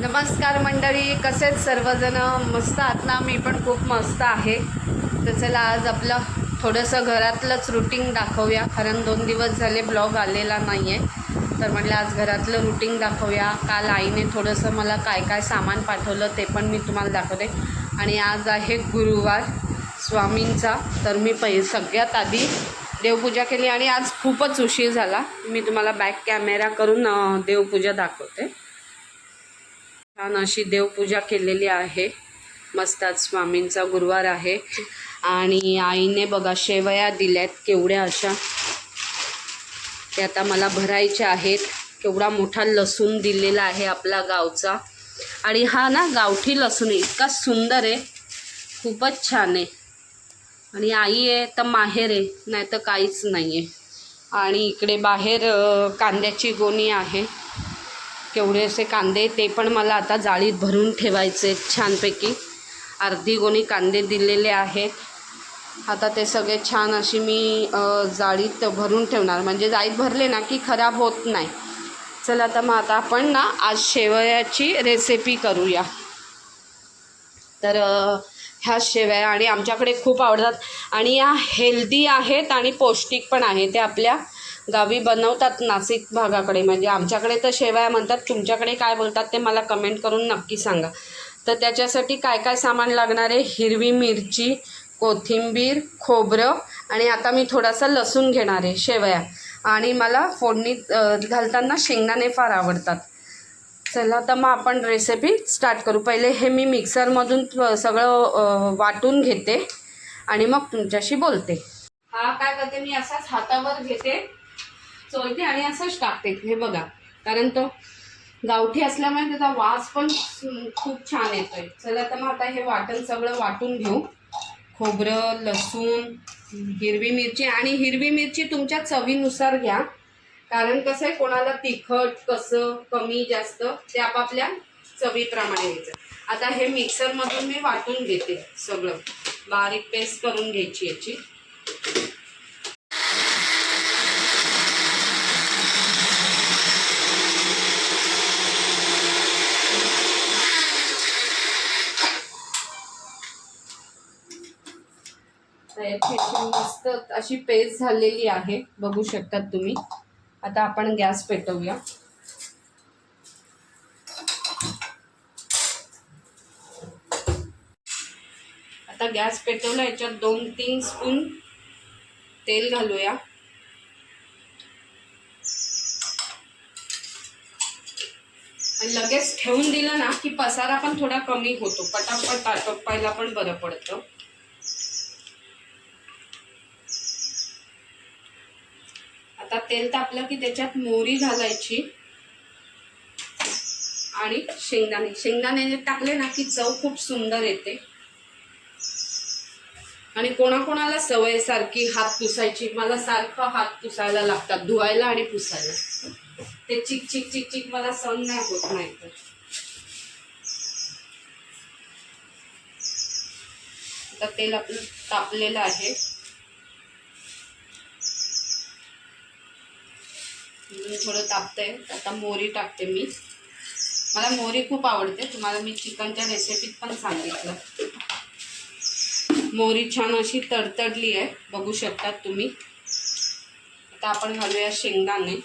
नमस्कार मंडळी, कसेच सर्वजण? मस्त आहात ना? मी पण खूप मस्त आहे. तर चला आज आपलं थोडंसं घरातलंच रुटीन दाखवूया, कारण 2 दिवस झाले ब्लॉग आलेला नाही आहे. तर म्हटलं आज घरातलं रुटीन दाखवूया. काल आईने थोडंसं मला काय काय सामान पाठवलं ते पण मी तुम्हाला दाखवते. आणि आज आहे गुरुवार स्वामींचा. तर मी सगळ्यात आधी देवपूजा केली आणि आज खूपच उशीर झाला. मी तुम्हाला बॅक कॅमेरा करून देवपूजा दाखवते. छान अशी देवपूजा केलेली आहे. मस्त आज स्वामींचा गुरुवार आहे. आणि आईने बघा शेवया दिल्यात केवढ्या अशा, ते आता मला भरायच्या आहेत. केवढा मोठा लसूण दिलेला आहे आपला गावचा. आणि हा ना गावठी लसूण इतका सुंदर आहे, खूपच छान आहे. आणि आई आहे तर माहेर आहे, नाही तर काहीच नाही आहे. आणि इकडे बाहेर कांद्याची गोणी आहे. केवढे असे कांदे, ते पण मला आता जाळीत भरून ठेवायचे छानपैकी. अर्धी गोणी कांदे दिलेले आहेत. आता ते सगळे छान अशी मी जाळीत भरून ठेवणार, म्हणजे जाळीत भरले ना की खराब होत नाही. चला आता मग आता आपण ना आज शेवयाची रेसिपी करूया. तर ह्या शेवया आणि आमच्याकडे खूप आवडतात आणि या हेल्दी आहेत आणि पौष्टिक पण आहे. ते आपल्या गावी बनवतात नाशिक भागाकडे, म्हणजे आमच्याकडे तर शेवया म्हणतात, तुमच्याकडे काय बोलतात ते मला कमेंट करून नक्की सांगा. तर त्याच्यासाठी काय काय सामान लागणार आहे? हिरवी मिरची, कोथिंबीर, खोबरं आणि आता मी थोडासा लसूण घेणार आहे. शेवया आणि मला फोडणीत घालताना शेंगदाणे फार आवडतात. चला तर मग आपण रेसिपी स्टार्ट करू. पहिले हे मी मिक्सरमधून सगळं वाटून घेते आणि मग तुमच्याशी बोलते. हा काय करते, मी असाच हातावर घेते, चोळते आणि असंच टाकते. हे बघा, कारण तो गावठी असल्यामुळे त्याचा वास पण खूप छान येतोय. चला तर मग आता हे वाटण सगळं वाटून घेऊ. खोबरं, लसूण, हिरवी मिरची. आणि हिरवी मिरची तुमच्या चवीनुसार घ्या, कारण कसं आहे, कोणाला तिखट कसं कमी जास्त ते आपापल्या चवीप्रमाणे घ्यायचं. आता हे मिक्सरमधून मी वाटून घेते, सगळं बारीक पेस्ट करून घ्यायची याची. मस्त अशी पेस्ट झालेली आहे, बघू शकतात तुम्ही. आता आपण गॅस पेटवूया. आता गॅस पेटवला, याच्यात 2-3 स्पून तेल घालूया. आणि लगेच ठेवून दिलं ना की पसारा पण थोडा कमी होतो, पटापट टाकायला पण बरं पडतं. आता तेल तापलं की त्याच्यात मोहरी घालायची आणि शेंगदाणे टाकले ना की चव खूप सुंदर येते. आणि कोणाकोणाला सवय सारखी हात पुसायची, मला सारखं हात पुसायला लागतात, धुवायला आणि पुसायला. ते चिक चिक चिक चिक मला सहन नाही होत. नाही तर आता तेल आपलं तापलेलं आहे. थोडं तापतंय, आता मोहरी टाकते मी. मला मोहरी खूप आवडते, तुम्हाला मी चिकनच्या रेसिपीत पण सांगितलं. मोहरी छान अशी तडतडली आहे, बघू शकतात तुम्ही. आता आपण घालूया शेंगदाणे.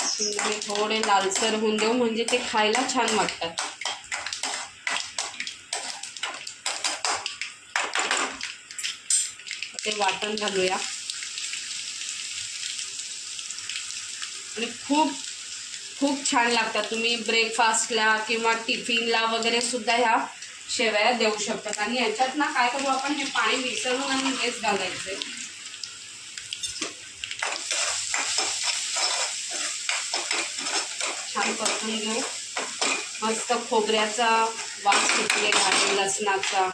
शेंगदाणे थोडे लालसर होऊन देऊ, म्हणजे ते खायला छान वाटतात. ते वाटण घालूया. आणि खूप खूप छान लागतात. तुम्ही ब्रेकफास्टला किंवा टिफिनला वगैरे सुद्धा ह्या शेवया देऊ शकतात. आणि याच्यात ना काय करू आपण, हे पाणी मिसळून आणि हेच घालायचे. छान परतून घेऊ. मस्त खोबऱ्याचा वास सुटलेला आहे, लसणाचा.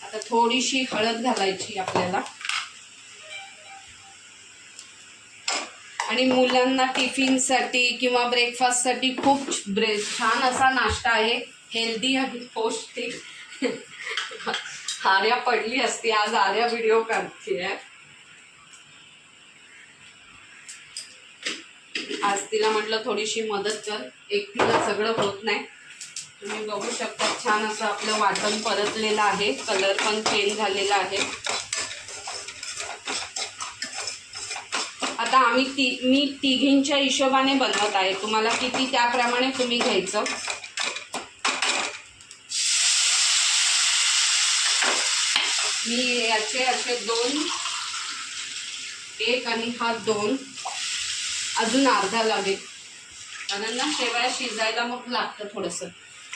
आता थोडीशी हळद घालायची आपल्याला. आणि मुलांना टिफिनसाठी किंवा ब्रेकफास्टसाठी खूप छान असा नाश्ता आहे, हेल्दी आणि पौष्टिक. आर्या पडली असती, आज आर्या व्हिडिओ काढते आहे. तिला म्हटलं थोडीशी मदत कर, एकटीला सगळं होत नाही. तुम्ही बघू शकता छान असं आपलं वाटण परतलेलं आहे, कलर पण चेंज झालेला आहे. आता मी तिघींच्या हिशोबाने बनवत आहे, तुम्हाला किती त्याप्रमाणे तुम्ही घ्यायचं. मी याचे असे 2, 1 आणि हा 2, अजून अर्धा लागेल कारण ना शेवया शिजायला मग लागतं थोडंसं.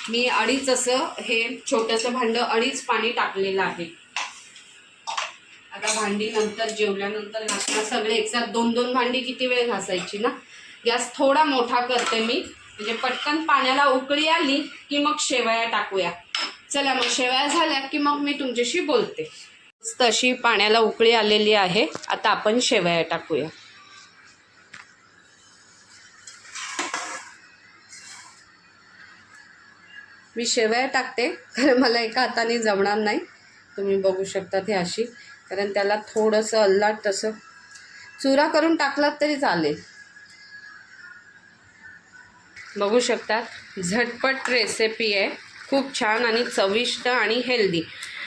मी 2.5 असं हे छोटंसं भांडं 2.5 पाणी टाकलेलं आहे. आता भांडी नंतर जेवल्यानंतर घासणार, सगळे एकसाथ 2-2 भांडी किती वेळ घासायची ना. गॅस थोडा मोठा करते मी, म्हणजे पटकन पाण्याला उकळी आली की मग शेवया टाकूया. चला मग शेवया झाल्या की मग मी तुमच्याशी बोलते. तशी पाण्याला उकळी आलेली आहे, आता आपण शेवया टाकूया. मी शेवया टाकते कारण मला एका हाताने जमणार नाही. तुम्ही बघू शकता ती अशी, कारण त्याला थोडंसं अल्लाट तसं चुरा करून टाकलात तरी चालेल. बघू शकता झटपट रेसिपी आहे, खूप छान आणि चविष्ट आणि हेल्दी.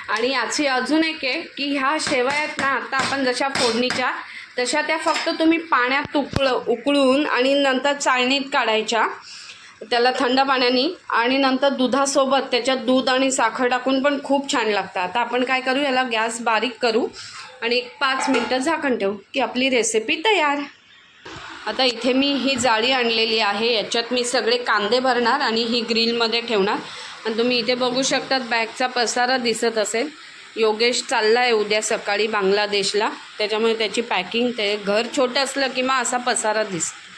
आणि याची अजून एक आहे की ह्या शेवया आहेत ना, आता आपण जशा फोडणीच्या तशा त्या फक्त तुम्ही पाण्यात उकळून आणि नंतर चाळणीत काढायच्या, त्याला थंड पाण्याने, आणि नंतर दुधासोबत त्याच्यात दूध आणि साखर टाकून पण खूप छान लागतं. आता आपण काय करू, याला गॅस बारीक करू आणि 5 मिनटं झाकण ठेवू की आपली रेसिपी तयार. आता इथे मी ही जाळी आणलेली आहे, याच्यात मी सगळे कांदे भरणार आणि ही ग्रिलमध्ये ठेवणार. आणि तुम्ही इथे बघू शकतात बॅगचा पसारा दिसत असेल. योगेश चालला आहे उद्या सकाळी बांगलादेशला, त्याच्यामुळे त्याची पॅकिंग, ते घर छोटं असलं की मग असा पसारा दिसतो.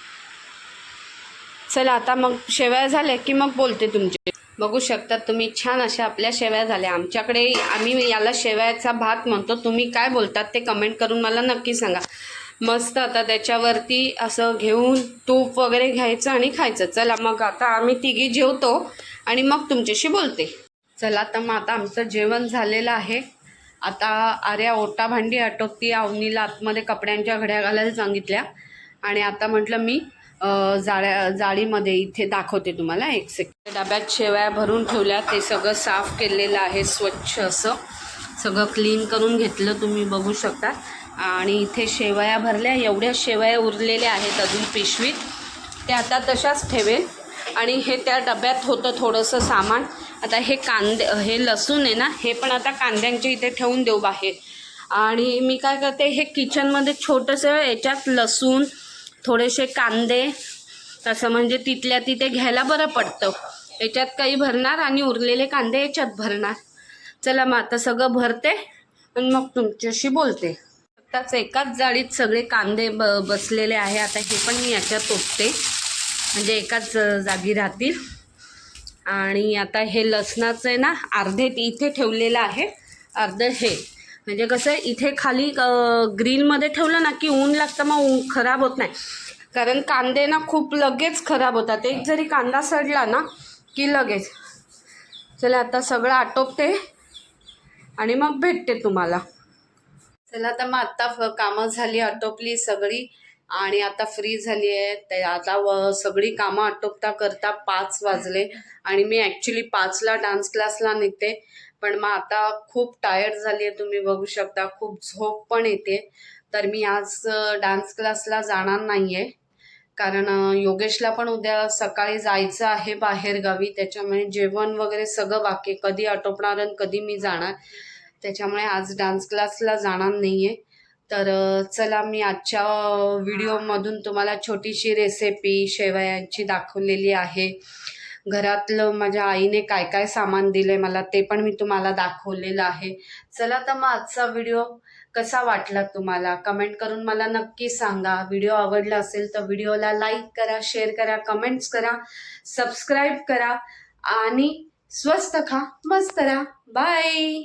चला आता मग शेवया झाल्या की मग बोलते तुमचे. बघू शकतात तुम्ही छान अशा आपल्या शेवया झाल्या. आमच्याकडे आम्ही याला शेवयाचा भात म्हणतो, तुम्ही काय बोलतात ते कमेंट करून मला नक्की सांगा. मस्त आता त्याच्यावरती असं घेऊन तूप वगैरे घ्यायचं आणि खायचं. चला मग आता आम्ही तिघी जेवतो आणि मग तुमच्याशी बोलते. चला तर मग आता आमचं जेवण झालेलं आहे. आता आर्या ओटा भांडी आटोपती, अवनीला आतमध्ये कपड्यांच्या घड्या घालायला सांगितल्या, आणि आता म्हटलं मी जाळीमध्ये इथे दाखवते तुम्हाला. 1 सेकंड. डब्यात शेवया भरून ठेवल्या, ते सगळं साफ केलेलं आहे, स्वच्छ असं सगळं क्लीन करून घेतलं, तुम्ही बघू शकता. आणि इथे शेवया भरल्या, एवढ्या शेवया उरलेल्या आहेत अजून पिशवीत, ते आता तशाच ठेवेल. आणि हे त्या डब्यात होतं थोडंसं सामान. आता हे कांदे, हे लसूण आहे ना, हे पण आता कांद्यांच्या इथे ठेवून देऊ बाहेर. आणि मी काय करते, हे किचनमध्ये छोटंसं याच्यात लसूण, थोडेसे कांदे, तसं म्हणजे तिथल्या तिथे घ्यायला बरं पडतं. याच्यात काही भरणार आणि उरलेले कांदे याच्यात भरणार. चला मग आता सगळं भरते आणि मग तुमच्याशी बोलते. आताच एकाच जाळीत सगळे कांदे बसलेले आहे. आता हे पण मी याच्यात ओतते, म्हणजे एकाच जागी राहतील. आणि आता हे लसणाचं आहे ना, अर्धे इथे ठेवलेलं आहे, अर्धं हे, म्हणजे कसं इथे खाली ग्रिलमध्ये ठेवलं ना की ऊन लागतं, मग ऊन खराब होत नाही. कारण कांदे ना खूप लगेच खराब होतात, एक जरी कांदा सडला ना की लगेच. चला आता सगळं आटोपते आणि मग भेटते तुम्हाला. चला आता मग आत्ता कामं झाली, आटोपली सगळी, आणि आता फ्री झाली आहे. ते आता सगळी कामं आटोपता करता 5 वाजले. आणि मी ॲक्च्युली 5ला डान्स क्लासला निघते, पण मग आता खूप टायर्ड झाली आहे, तुम्ही बघू शकता, खूप झोप पण येते. तर मी आज डान्स क्लासला जाणार नाही आहे, कारण योगेशला पण उद्या सकाळी जायचं आहे बाहेरगावी, त्याच्यामुळे जेवण वगैरे सगळं बाकी, कधी आटोपणार आणि कधी मी जाणार, त्याच्यामुळे आज डान्स क्लासला जाणार नाही आहे. तर चला मी आजच्या व्हिडिओमधून तुम्हाला छोटीशी रेसिपी शेवयांची दाखवलेली आहे. घरातलं माझ्या आईने काय काय सामान दिलं मला ते पण मी तुम्हाला दाखवलेलं आहे. चला तर मग आजचा व्हिडिओ कसा वाटला तुम्हाला कमेंट करून मला नक्की सांगा. व्हिडिओ आवडला असेल तर व्हिडिओला लाईक करा, शेअर करा, कमेंट्स करा, सबस्क्राईब करा आणि स्वस्त खा, मस्त राहा. बाय.